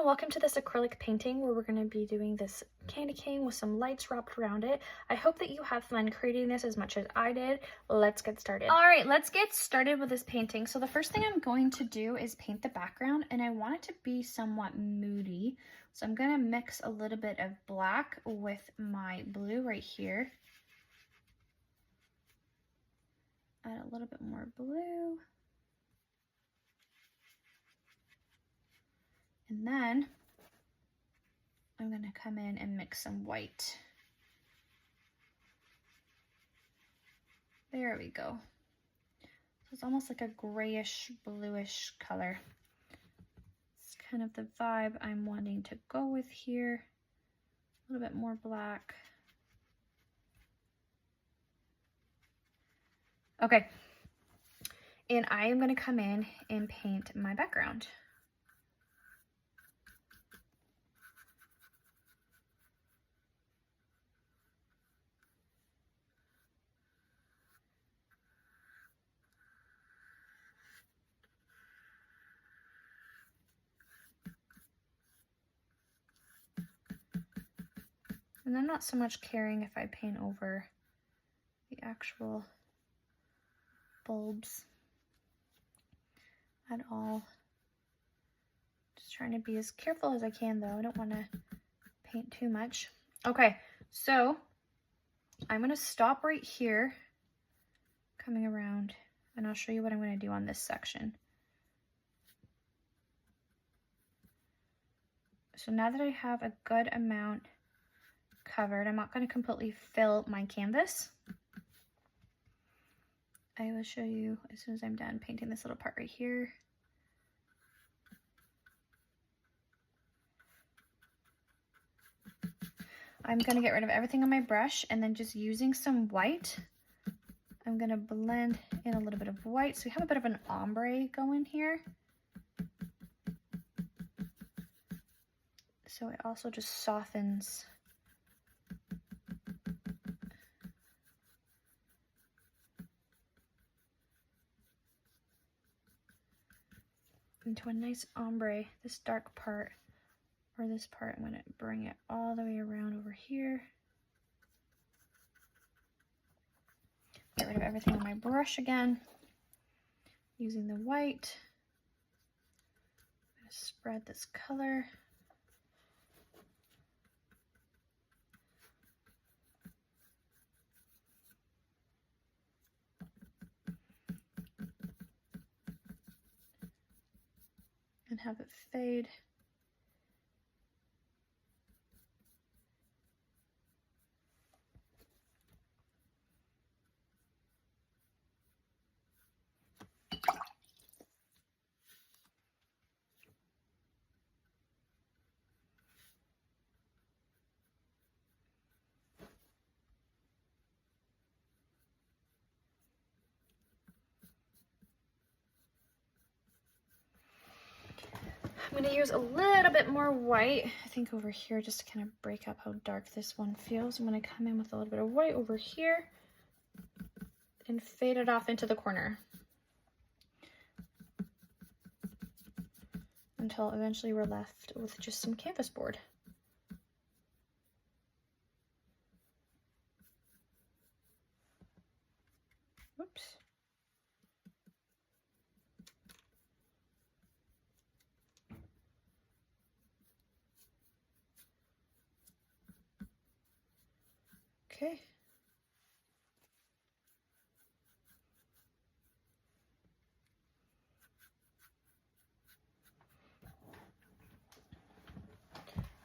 everyone, welcome to this acrylic painting where we're going to be doing this candy cane with some lights wrapped around it. I hope that you have fun creating this as much as I did. Let's get started. All right, let's get started with this painting. So the first thing I'm going to do is paint the background, and I want it to be somewhat moody. So I'm going to mix a little bit of black with my blue right here. Add a little bit more blue. And then I'm going to come in and mix some white. There we go. So it's almost like a grayish, bluish color. It's kind of the vibe I'm wanting to go with here. A little bit more black. Okay. And I am going to come in and paint my background. And I'm not so much caring if I paint over the actual bulbs at all. Just trying to be as careful as I can though. I don't want to paint too much. Okay, so I'm going to stop right here, coming around, and I'll show you what I'm going to do on this section. So now that I have a good amount covered, I'm not going to completely fill my canvas. I will show you as soon as I'm done painting this little part right here. I'm going to get rid of everything on my brush, and then just using some white, I'm going to blend in a little bit of white so we have a bit of an ombre going here. So it also just softens into a nice ombre. This dark part, or this part, I'm going to bring it all the way around over here. Get rid of everything on my brush again. Using the white, I'm going to spread this color. And have it fade. I'm going to use a little bit more white, I think over here, just to kind of break up how dark this one feels. I'm going to come in with a little bit of white over here and fade it off into the corner until eventually we're left with just some canvas board. Oops. Okay.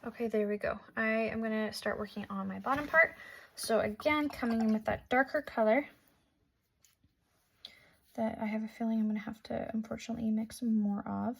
Okay, there we go. I am going to start working on my bottom part. So again, coming in with that darker color that I have a feeling I'm going to have to, unfortunately, mix more of.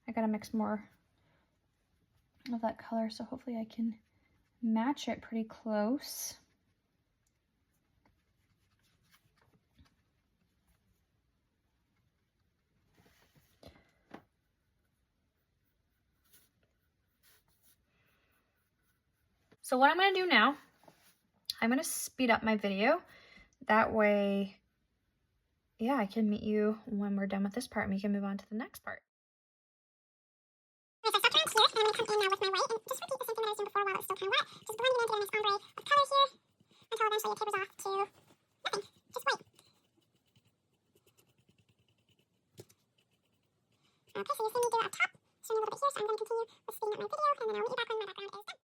I gotta mix more of that color, so hopefully I can match it pretty close. So what I'm going to do now, I'm going to speed up my video. That way, yeah, I can meet you when we're done with this part and we can move on to the next part. Okay, so I've stopped around here, and I'm going to come in now with my white, and just repeat the same thing that I was doing before while it's still kind of wet. Just blend it in to get a nice ombre of color here, until eventually it tapers off to nothing, just white. Okay, so you see me do it up top, showing a little bit here, so I'm going to continue with speeding up my video, and then I'll meet you back when my background is done.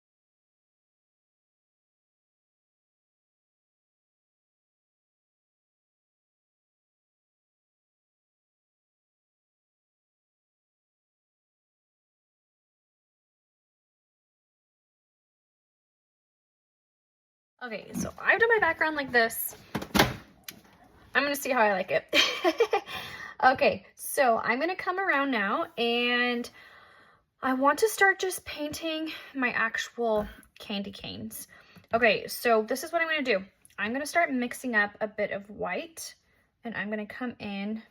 Okay, so I've done my background like this. I'm gonna see how I like it. Okay, so I'm gonna come around now and I want to start just painting my actual candy canes. Okay, so this is what I'm gonna do. I'm gonna start mixing up a bit of white and I'm gonna come in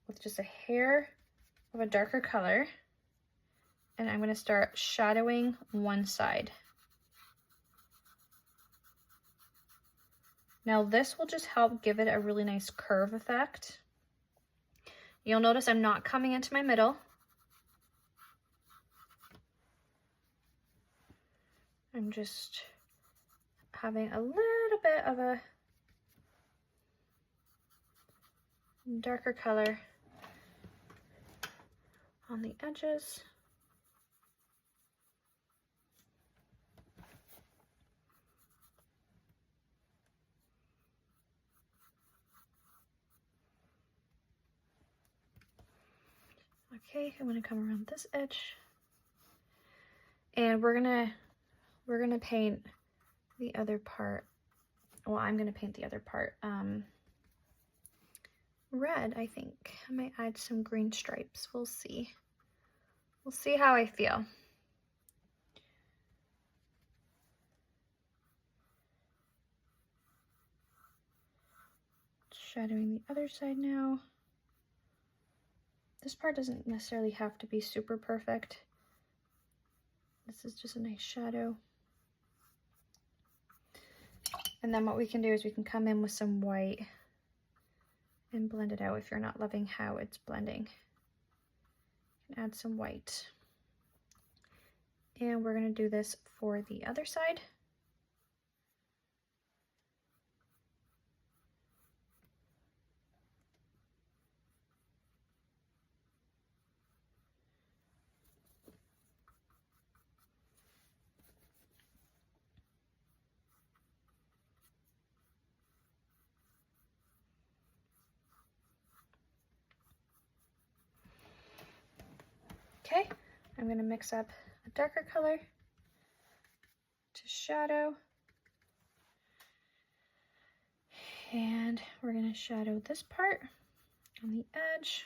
with just a hair of a darker color and I'm gonna start shadowing one side. Now this will just help give it a really nice curve effect. You'll notice I'm not coming into my middle. I'm just having a little bit of a darker color on the edges. Okay, I'm gonna come around this edge, and we're gonna paint the other part. Well, I'm gonna paint the other part red. I think I might add some green stripes. We'll see. We'll see how I feel. Shadowing the other side now. This part doesn't necessarily have to be super perfect. This is just a nice shadow. And then what we can do is we can come in with some white and blend it out if you're not loving how it's blending. You can add some white. And we're gonna do this for the other side. Okay, I'm gonna mix up a darker color to shadow. And we're gonna shadow this part on the edge.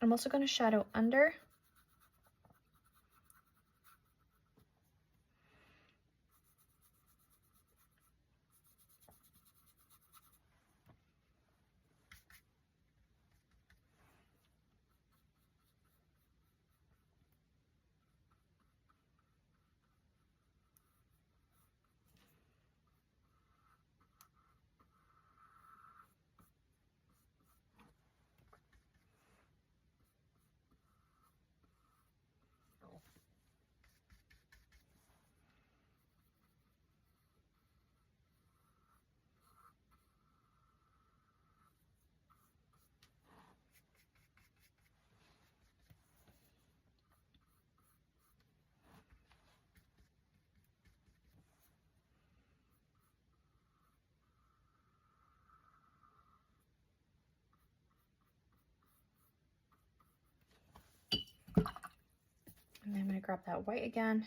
I'm also gonna shadow under. And then I'm gonna grab that white again,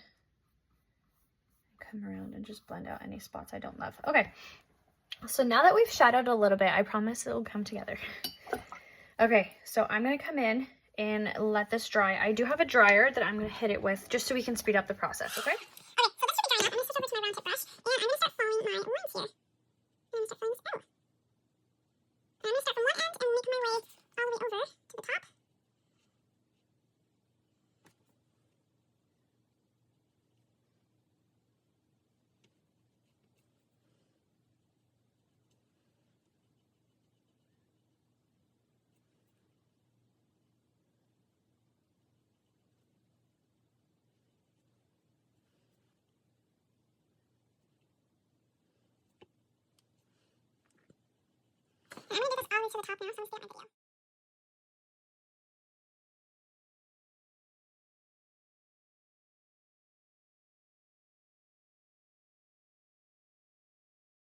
and come around and just blend out any spots I don't love. Okay, So now that we've shadowed a little bit, I promise it will come together. Okay, so I'm gonna come in and let this dry. I do have a dryer that I'm gonna hit it with just so we can speed up the process, okay? Okay, so this should be drying up. I'm going to switch over to my round tip brush, and I'm going to start following my lines here. I'm going to start following this out. And I'm going to start from one end and make my way all the way over to the top. And I'm going to do this all the way to the top now, so I'm going to stay at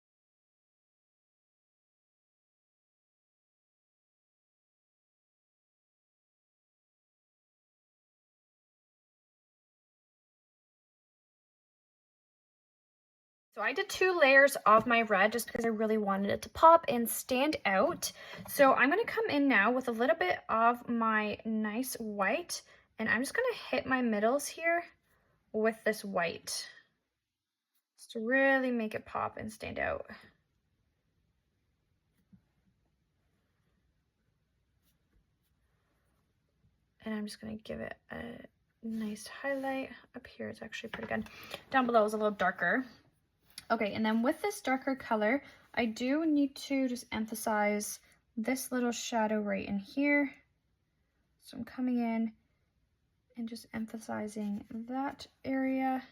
my video. So I did 2 layers of my red just because I really wanted it to pop and stand out. So I'm going to come in now with a little bit of my nice white, and I'm just going to hit my middles here with this white just to really make it pop and stand out. And I'm just going to give it a nice highlight. Up here it's actually pretty good. Down below is a little darker. Okay, and then with this darker color, I do need to just emphasize this little shadow right in here. So I'm coming in and just emphasizing that area.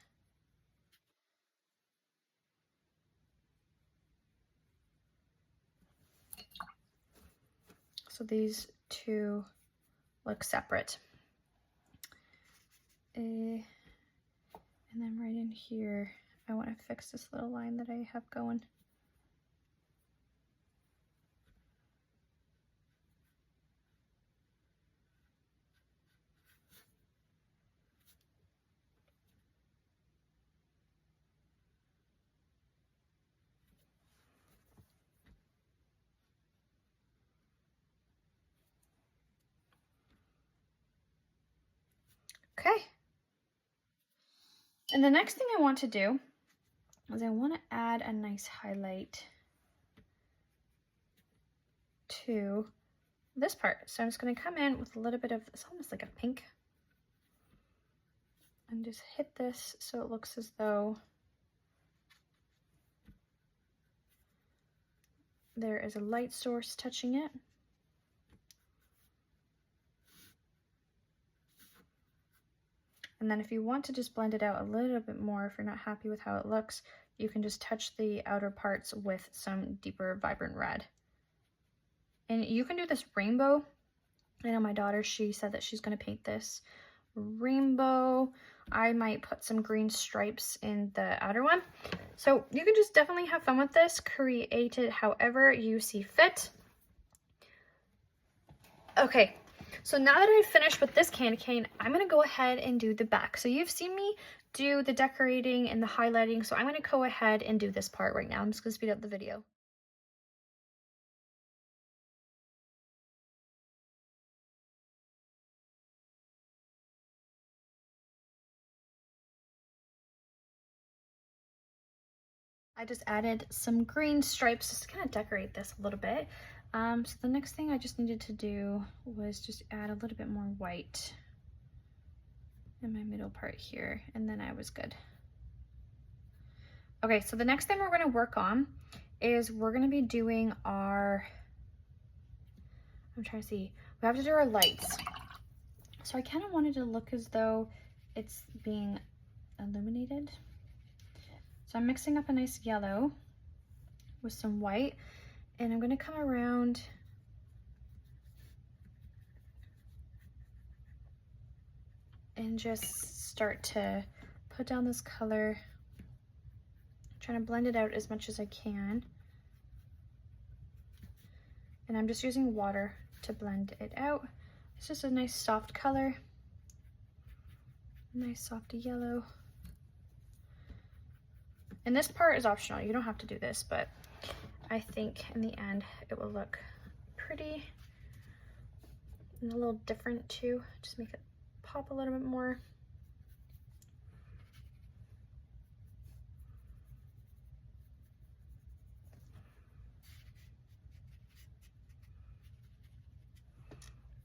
So these two look separate. And then right in here, I want to fix this little line that I have going. Okay. And the next thing I want to do is I want to add a nice highlight to this part. So I'm just going to come in with a little bit of, it's almost like a pink, and just hit this so it looks as though there is a light source touching it. And then if you want to just blend it out a little bit more, if you're not happy with how it looks, you can just touch the outer parts with some deeper vibrant red. And you can do this rainbow. I know my daughter, she said that she's going to paint this rainbow. I might put some green stripes in the outer one. So you can just definitely have fun with this, create it however you see fit. Okay, so now that I've finished with this candy cane, I'm going to go ahead and do the back. So you've seen me do the decorating and the highlighting, so I'm going to go ahead and do this part right now. I'm just going to speed up the video. I just added some green stripes just to kind of decorate this a little bit. So the next thing I just needed to do was just add a little bit more white in my middle part here, and then I was good. Okay, so the next thing we're going to work on is we're going to be doing our, I'm trying to see, we have to do our lights. So I kind of wanted to look as though it's being illuminated. So I'm mixing up a nice yellow with some white, and I'm going to come around and just start to put down this color, trying to blend it out as much as I can. And I'm just using water to blend it out. It's just a nice soft color, nice soft yellow. And this part is optional, you don't have to do this, but I think in the end it will look pretty and a little different too. Just make it pop a little bit more.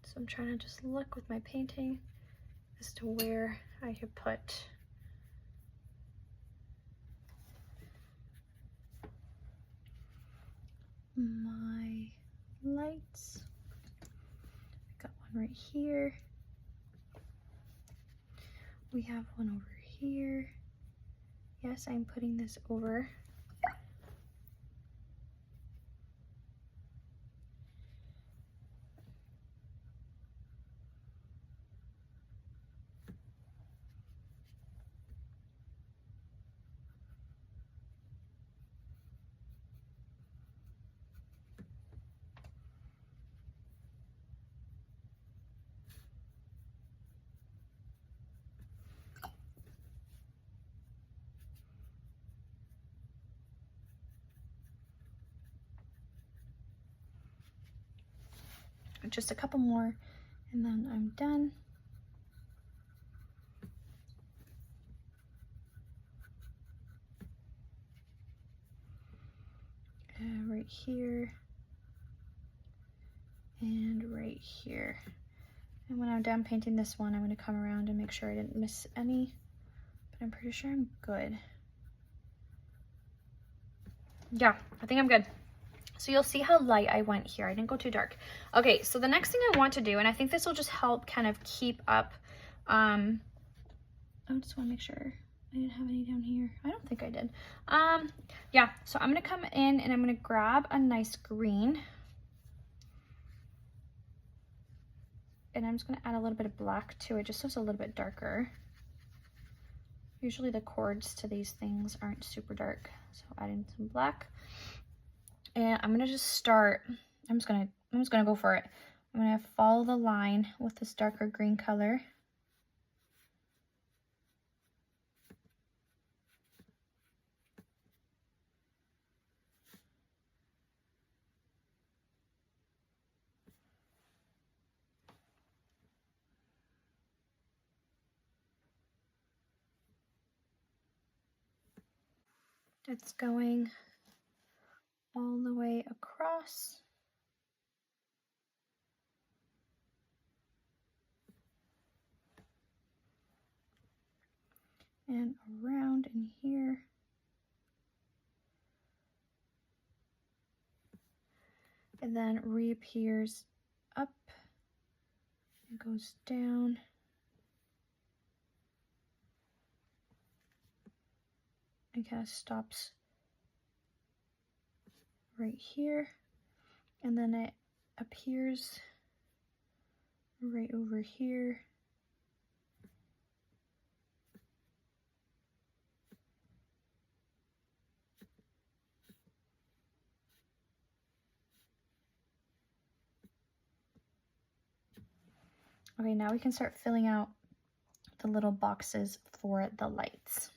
So I'm trying to just look with my painting as to where I could put my lights. Got one right here. We have one over here. Yes, I'm putting this over. Just a couple more and then I'm done. Right here and right here. And when I'm done painting this one, I'm going to come around and make sure I didn't miss any, but I'm pretty sure I'm good. Yeah, I think I'm good. So you'll see how light I went here. I didn't go too dark. Okay, so the next thing I want to do, and I think this will just help kind of keep up, I just want to make sure I didn't have any down here. I don't think I did. Yeah, so I'm going to come in and I'm going to grab a nice green. And I'm just going to add a little bit of black to it, just so it's a little bit darker. Usually the cords to these things aren't super dark, so adding some black. And I'm gonna just start. I'm just gonna go for it. I'm gonna follow the line with this darker green color. It's going all the way across. And around in here. And then reappears up and goes down. And kind of stops right here. And then it appears right over here. Okay, now we can start filling out the little boxes for the lights.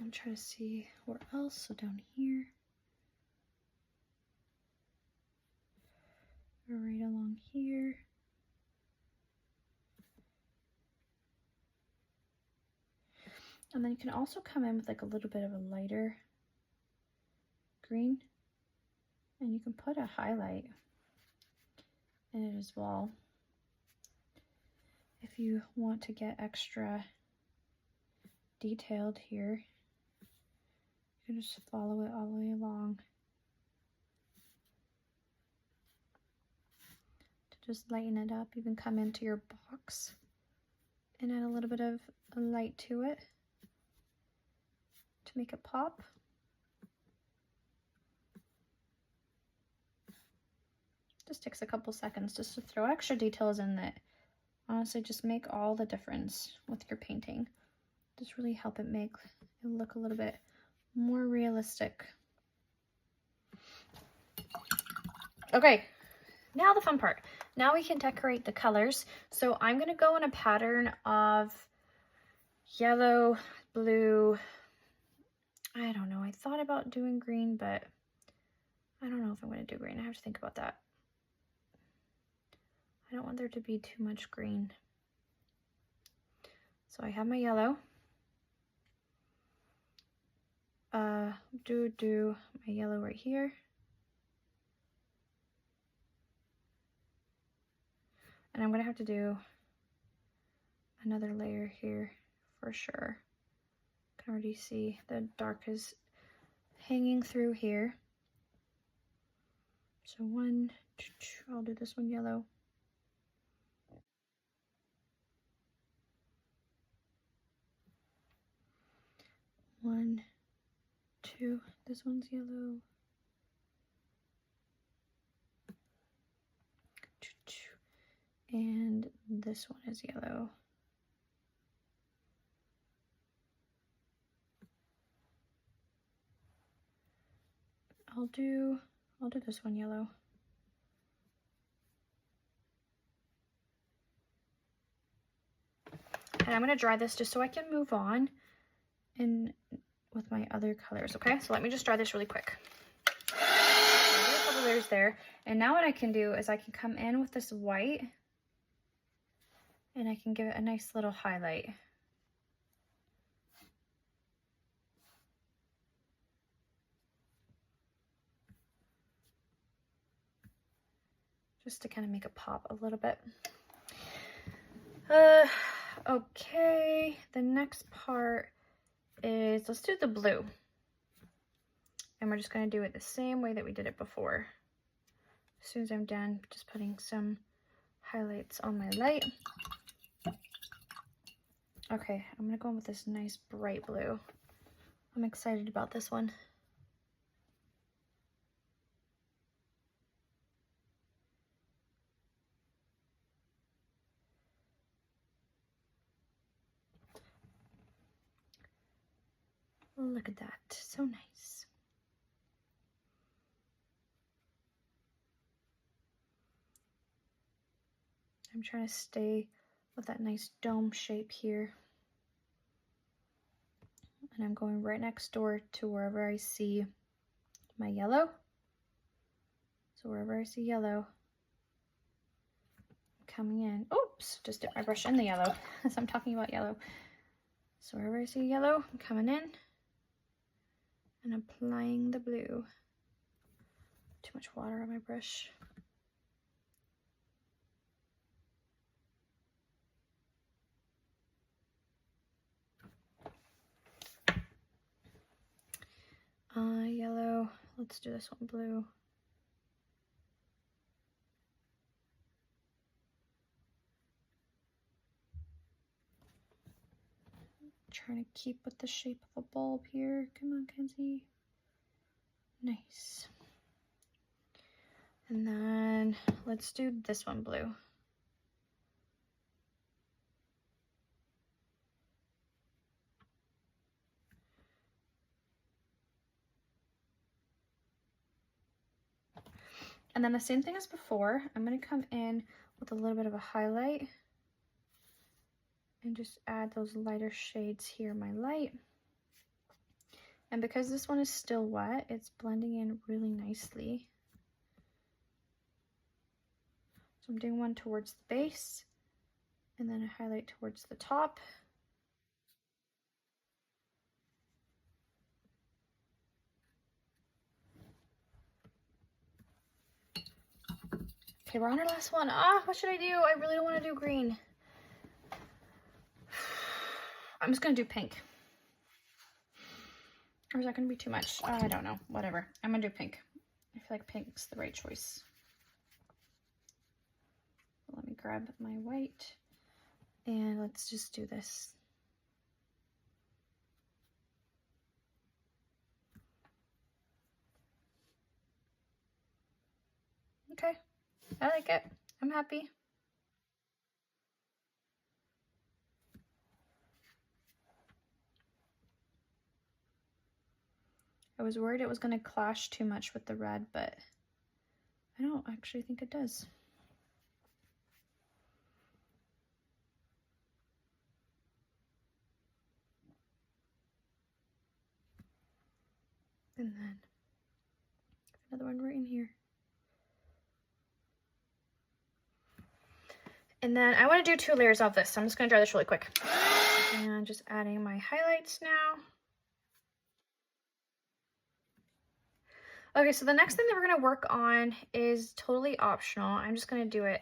I'm trying to see where else. So down here. right along here. And then you can also come in with like a little bit of a lighter green, and you can put a highlight in it as well if you want to get extra detailed here. You can just follow it all the way along to just lighten it up. You can come into your box and add a little bit of a light to it to make it pop. Just takes a couple seconds just to throw extra details in that honestly just make all the difference with your painting. Just really help it make it look a little bit more realistic. Okay, now the fun part. Now we can decorate the colors. So I'm gonna go in a pattern of yellow, blue, I don't know. I thought about doing green, but I don't know if I'm gonna do green. I have to think about that. I don't want there to be too much green. So I have my yellow. Do my yellow right here. And I'm gonna have to do another layer here for sure. I can already see the dark is hanging through here. So I'll do this one yellow. One, two, this one's yellow. And this one is yellow. I'll do this one yellow. And I'm gonna dry this just so I can move on and with my other colors, okay? So let me just dry this really quick. So I did a couple layers there. And now what I can do is I can come in with this white and I can give it a nice little highlight. Just to kind of make it pop a little bit. Okay, the next part is, let's do the blue. And we're just gonna do it the same way that we did it before. As soon as I'm done, just putting some highlights on my light. Okay, I'm gonna go in with this nice bright blue. I'm excited about this one. Look at that, so nice. I'm trying to stay with that nice dome shape here. And I'm going right next door to wherever I see my yellow. So wherever I see yellow, I'm coming in. Oops, just dipped my brush in the yellow as I'm talking about yellow. So wherever I see yellow, I'm coming in and applying the blue. Too much water on my brush. Yellow, let's do this one blue. Trying to keep with the shape of a bulb here. Come on, Kenzie. Nice. And then let's do this one blue. And then the same thing as before, I'm going to come in with a little bit of a highlight and just add those lighter shades here in my light. And because this one is still wet, it's blending in really nicely. I'm doing one towards the base and then a highlight towards the top. Okay, we're on our last one. What should I do? I really don't want to do green. I'm just gonna do pink. Or is that gonna be too much? I don't know. Whatever. I'm gonna do pink. I feel like pink's the right choice. Let me grab my white and let's just do this. Okay, I like it. I'm happy. I was worried it was going to clash too much with the red, but I don't actually think it does. And then another one right in here. And then I want to do 2 layers of this, so I'm just going to dry this really quick. And just adding my highlights now. Okay, so the next thing that we're going to work on is totally optional. I'm just going to do it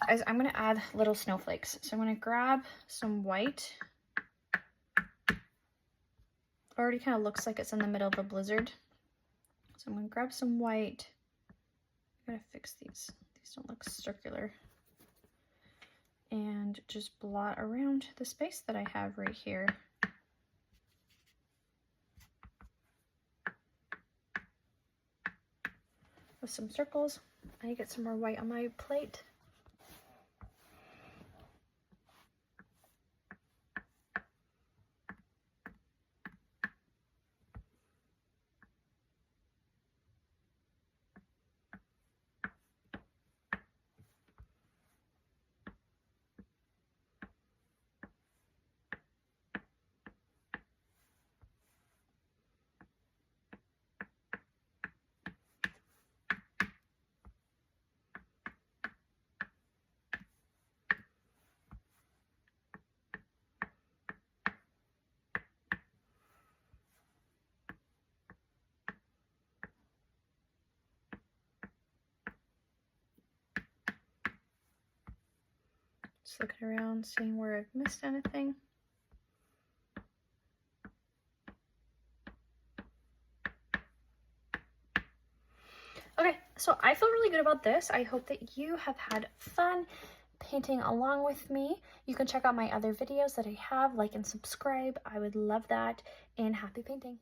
as I'm going to add little snowflakes. So I'm going to grab some white. It already kind of looks like it's in the middle of a blizzard. So I'm going to grab some white. I'm going to fix these. These don't look circular. And just blot around the space that I have right here. With some circles. I need to get some more white on my plate. Just looking around, seeing where I've missed anything. Okay, so I feel really good about this. I hope that you have had fun painting along with me. You can check out my other videos that I have, like and subscribe. I would love that, and happy painting.